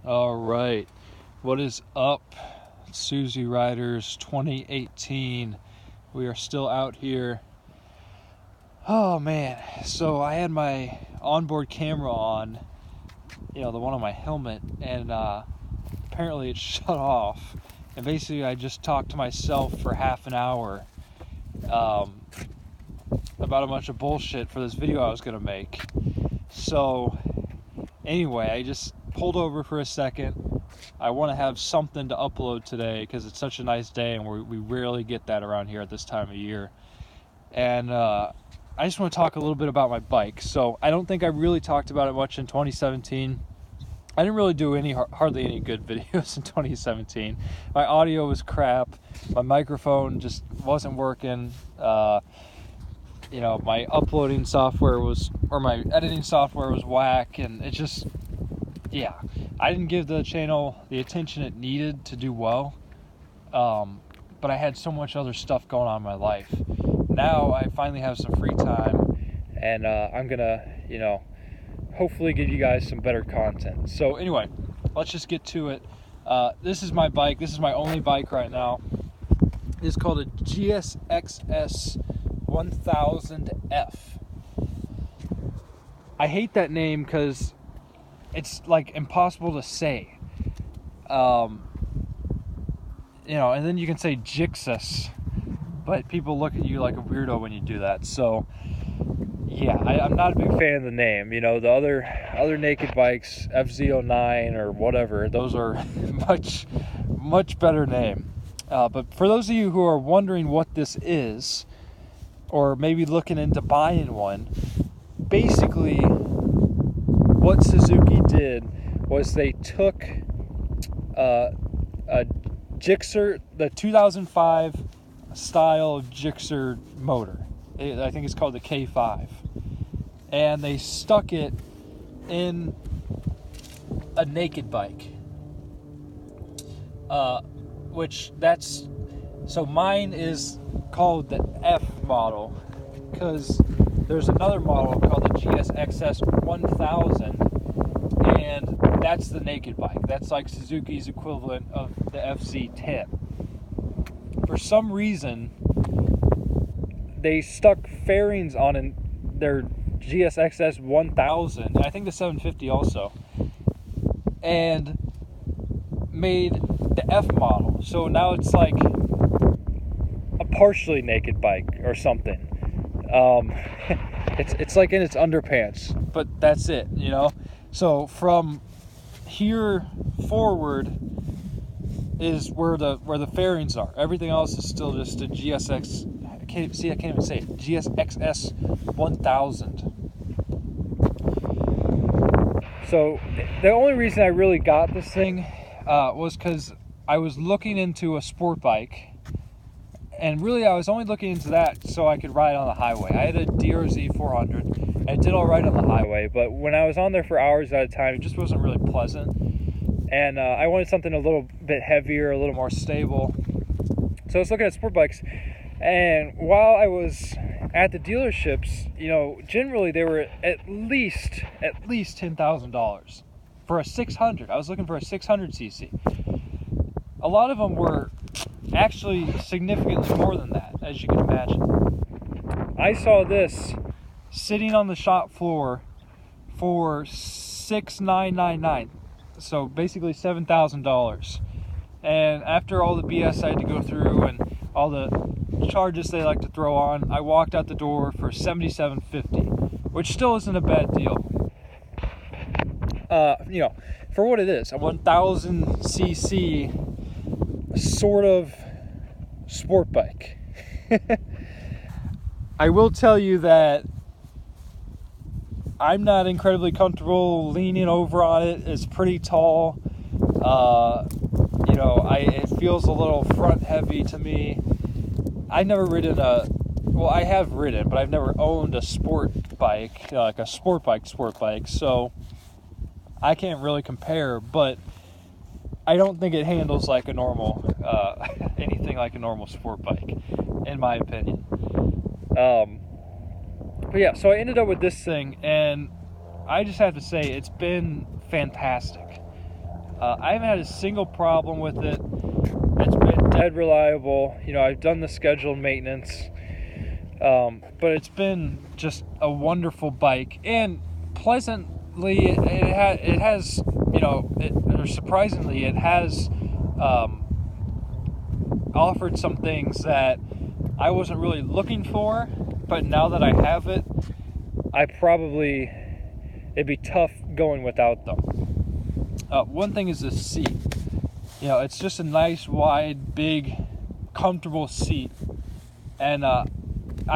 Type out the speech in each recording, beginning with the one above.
All right, what is up, Suzuki Riders 2018? We are still out here. Oh man, so I had my onboard camera on, the one on my helmet, and apparently it shut off. And basically, I just talked to myself for half an hour about a bunch of bullshit for this video I was gonna make. So anyway, I just pulled over for a second. I want to have something to upload today because it's such a nice day and we rarely get that around here at this time of year. And I just want to talk a little bit about my bike. So I don't think I really talked about it much in 2017. I didn't really do hardly any good videos in 2017. My audio was crap. My microphone just wasn't working. My uploading software my editing software was whack, and it just, I didn't give the channel the attention it needed to do well. But I had so much other stuff going on in my life. Now I finally have some free time, and I'm gonna, hopefully give you guys some better content. So anyway, let's just get to it. This is my bike. This is my only bike right now. It's called a GSXS1000F. I hate that name because it's like impossible to say. And then you can say GSXS, but people look at you like a weirdo when you do that. So I'm not a big fan of the name. The other naked bikes, FZ09 or whatever, those are much better name. But for those of you who are wondering what this is, or maybe looking into buying one, basically what Suzuki did was they took a Gixxer, the 2005 style Gixxer motor. I think it's called the K5. And they stuck it in a naked bike. So mine is called the F model because there's another model called the GSXS1000, and that's the naked bike. That's like Suzuki's equivalent of the FZ10. For some reason, they stuck fairings on their GSXS1000, and I think the 750 also, and made the F model. So now it's like a partially naked bike or something. It's like in its underpants, but that's it, So from here forward is where the fairings are. Everything else is still just a GSX. I can't even say it. GSXS1000. So the only reason I really got this thing was because I was looking into a sport bike, and really I was only looking into that so I could ride on the highway. I had a DRZ 400, and it did all right on the highway, but when I was on there for hours at a time, it just wasn't really pleasant. And I wanted something a little bit heavier, a little more stable. So I was looking at sport bikes, and while I was at the dealerships, generally they were at least $10,000 for a 600. I was looking for a 600cc. A lot of them were actually significantly more than that, as you can imagine. I saw this sitting on the shop floor for $6,999. So basically $7,000. And after all the BS I had to go through and all the charges they like to throw on, I walked out the door for $7,750, which still isn't a bad deal. For what it is, a 1000cc sort of sport bike. I will tell you that I'm not incredibly comfortable leaning over on it. It's pretty tall. It feels a little front heavy to me. I've never ridden I have ridden, but I've never owned a sport bike, like a sport bike, so I can't really compare, but I don't think it handles like a normal, anything like a normal sport bike, in my opinion. So I ended up with this thing, and I just have to say it's been fantastic. I haven't had a single problem with it. It's been dead reliable. You know, I've done the scheduled maintenance, but it's been just a wonderful bike, and pleasantly, it has, you know, or surprisingly, it has offered some things that I wasn't really looking for, but now that I have it, it'd be tough going without them. One thing is the seat. You know, it's just a nice, wide, big, comfortable seat, and I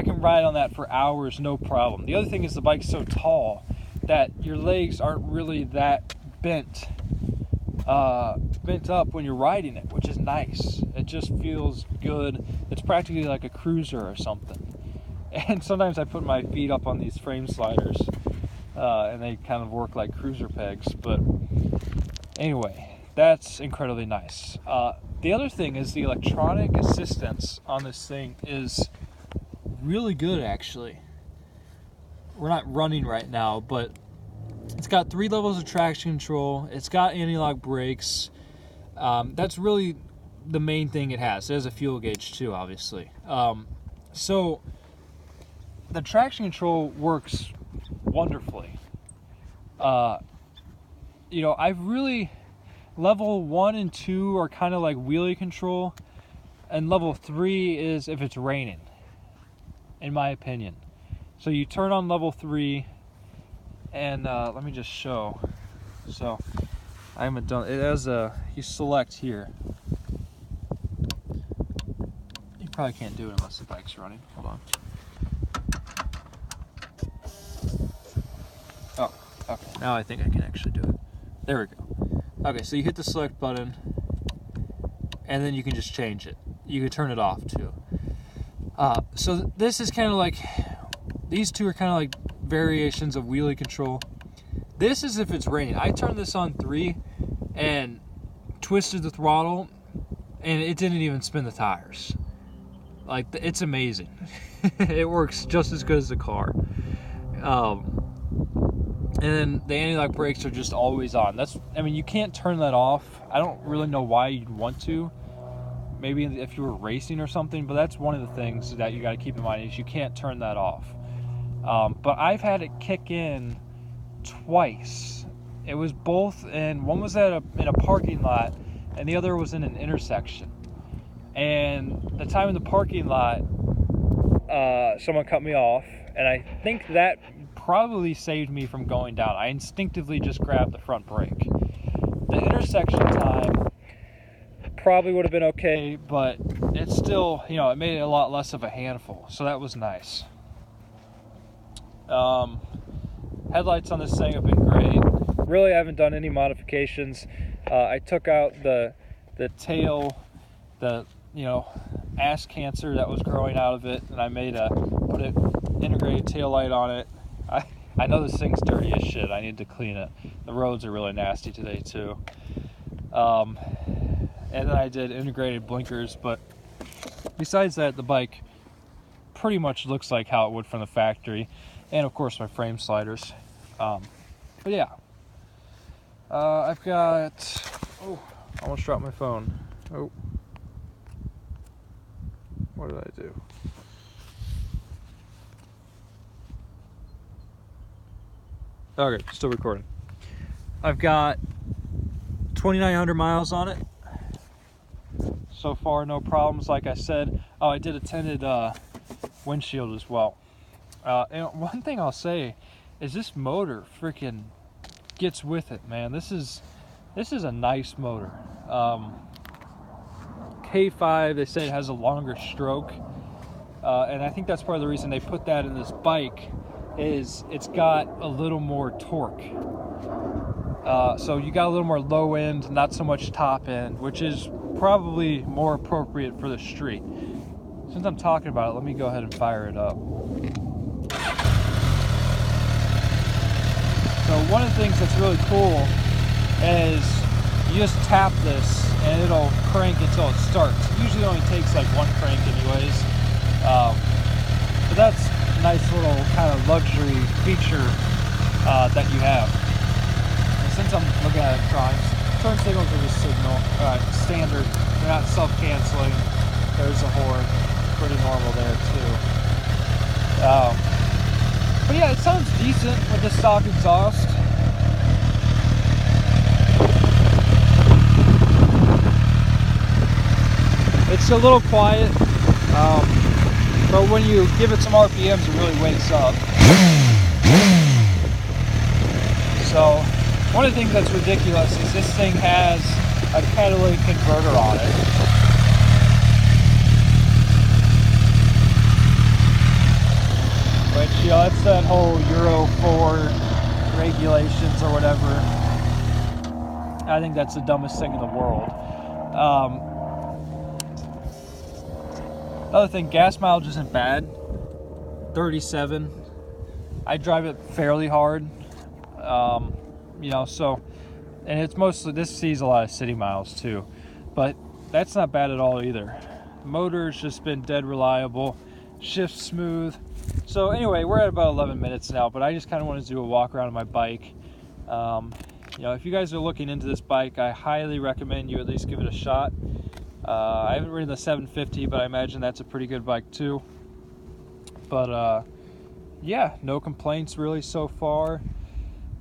can ride on that for hours, no problem. The other thing is the bike's so tall that your legs aren't really that bent up when you're riding it, which is nice. It just feels good. It's practically like a cruiser or something. And sometimes I put my feet up on these frame sliders, and they kind of work like cruiser pegs. But anyway, that's incredibly nice. The other thing is the electronic assistance on this thing is really good, actually. We're not running right now, but it's got 3 levels of traction control. It's got anti-lock brakes. That's really the main thing it has. It has a fuel gauge too, obviously. So the traction control works wonderfully. You know, I've really, level 1 and 2 are kind of like wheelie control, and level 3 is if it's raining, in my opinion. So you turn on level 3, and let me just show. So I haven't done it as you select here. You probably can't do it unless the bike's running. Hold on. Oh, okay. Now I think I can actually do it. There we go. Okay, so you hit the select button, and then you can just change it. You can turn it off too. So this is kind of like, these two are kind of like variations of wheelie control. This is if it's raining. I turned this on 3 and twisted the throttle, and it didn't even spin the tires. Like, it's amazing. It works just as good as the car. And then the anti-lock brakes are just always on. I mean, you can't turn that off. I don't really know why you'd want to. Maybe if you were racing or something, but that's one of the things that you got to keep in mind is you can't turn that off. But I've had it kick in twice. It was both one was in a parking lot, and the other was in an intersection. And the time in the parking lot, someone cut me off, and I think that probably saved me from going down. I instinctively just grabbed the front brake. The intersection time probably would have been okay, but it's still, you know, it made it a lot less of a handful, so that was nice. Headlights on this thing have been great. Really, I haven't done any modifications. I took out the tail, you know, ass cancer that was growing out of it, and I put an integrated tail light on it. I know this thing's dirty as shit. I need to clean it. The roads are really nasty today too. And then I did integrated blinkers, but besides that, the bike pretty much looks like how it would from the factory. And of course my frame sliders. But yeah. I've got, oh, I almost dropped my phone. Oh. What did I do? Okay, still recording. I've got 2,900 miles on it. So far, no problems, like I said. Oh, I did a tinted windshield as well. And one thing I'll say is this motor freaking gets with it, man. This is a nice motor. K5, they say it has a longer stroke. And I think that's part of the reason they put that in this bike, is it's got a little more torque. So you got a little more low end, not so much top end, which is probably more appropriate for the street. Since I'm talking about it, let me go ahead and fire it up. So one of the things that's really cool is you just tap this and it'll crank until it starts. It usually only takes like one crank anyways. But that's a nice little kind of luxury feature that you have. And since I'm looking at electronics, turn signals are just standard. They're not self-canceling. There's a horn. Pretty normal there too. But yeah, it sounds decent with the stock exhaust. It's a little quiet, but when you give it some RPMs, it really wakes up. So, one of the things that's ridiculous is this thing has a catalytic converter on it. Which, you know, that's that whole Euro 4 regulations or whatever. I think that's the dumbest thing in the world. Another thing, gas mileage isn't bad. 37. I drive it fairly hard. You know, so, and it's mostly, this sees a lot of city miles too, but that's not bad at all either. Motor's just been dead reliable, shifts smooth. So anyway, we're at about 11 minutes now, but I just kind of wanted to do a walk around on my bike. You know, if you guys are looking into this bike, I highly recommend you at least give it a shot. I haven't ridden the 750, but I imagine that's a pretty good bike too. But yeah, no complaints really so far.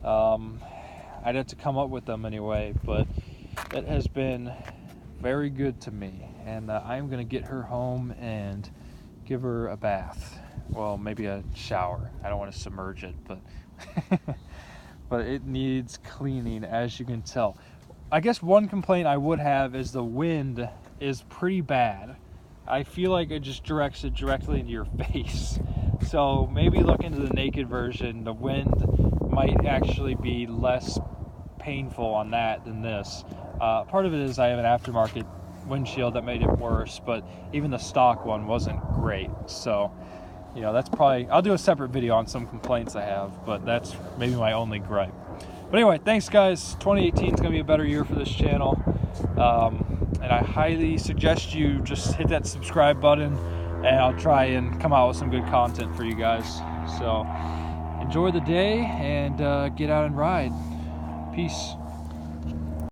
I'd have to come up with them anyway, but it has been very good to me. And I'm going to get her home and give her a bath. Well, maybe a shower. I don't want to submerge it, but but it needs cleaning, as you can tell. I guess one complaint I would have is the wind is pretty bad. I feel like it just directs it directly into your face. So maybe look into the naked version. The wind might actually be less painful on that than this. Part of it is I have an aftermarket windshield that made it worse, but even the stock one wasn't great. So, you know, that's probably, I'll do a separate video on some complaints I have, but that's maybe my only gripe. But anyway, thanks guys. 2018 is going to be a better year for this channel. And I highly suggest you just hit that subscribe button, and I'll try and come out with some good content for you guys. So enjoy the day and get out and ride. Peace.